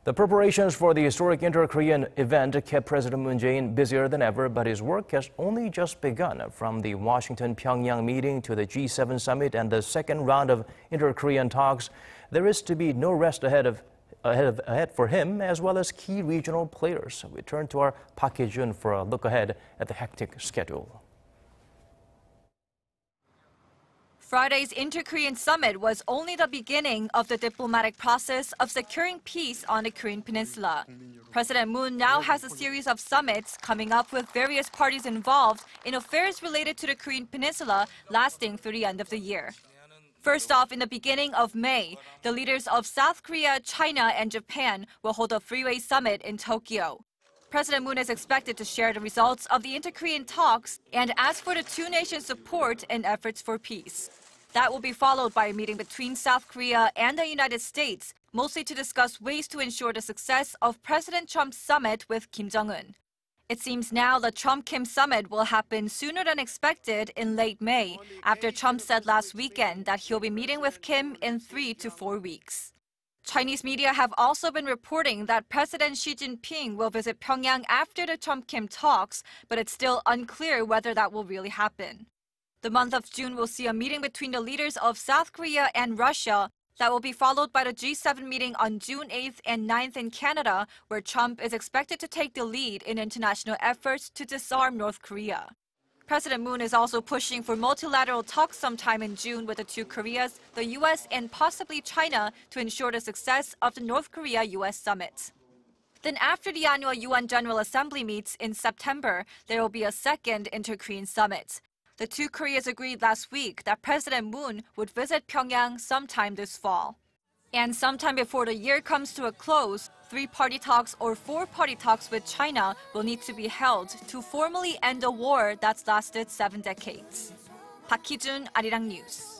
The preparations for the historic inter-Korean event kept President Moon Jae-in busier than ever, but his work has only just begun. From the Washington-Pyongyang meeting to the G7 summit and the second round of inter-Korean talks, there is to be no rest ahead for him, as well as key regional players. We turn to our Park Hee-jun for a look ahead at the hectic schedule. Friday's Inter-Korean Summit was only the beginning of the diplomatic process of securing peace on the Korean Peninsula. President Moon now has a series of summits coming up with various parties involved in affairs related to the Korean Peninsula lasting through the end of the year. First off, in the beginning of May, the leaders of South Korea, China, and Japan will hold a three-way summit in Tokyo. President Moon is expected to share the results of the inter-Korean talks and ask for the two nations' support in efforts for peace. That will be followed by a meeting between South Korea and the United States, mostly to discuss ways to ensure the success of President Trump's summit with Kim Jong-un. It seems now the Trump-Kim summit will happen sooner than expected in late May, after Trump said last weekend that he'll be meeting with Kim in 3 to 4 weeks. Chinese media have also been reporting that President Xi Jinping will visit Pyongyang after the Trump-Kim talks, but it's still unclear whether that will really happen. The month of June will see a meeting between the leaders of South Korea and Russia that will be followed by the G7 meeting on June 8th and 9th in Canada, where Trump is expected to take the lead in international efforts to disarm North Korea. President Moon is also pushing for multilateral talks sometime in June with the two Koreas, the U.S., and possibly China to ensure the success of the North Korea-U.S. summit. Then after the annual UN General Assembly meets in September, there will be a second inter-Korean summit. The two Koreas agreed last week that President Moon would visit Pyongyang sometime this fall. And sometime before the year comes to a close, 3-party talks or 4-party talks with China will need to be held to formally end a war that's lasted 7 decades. Park Hee-jun, Arirang News.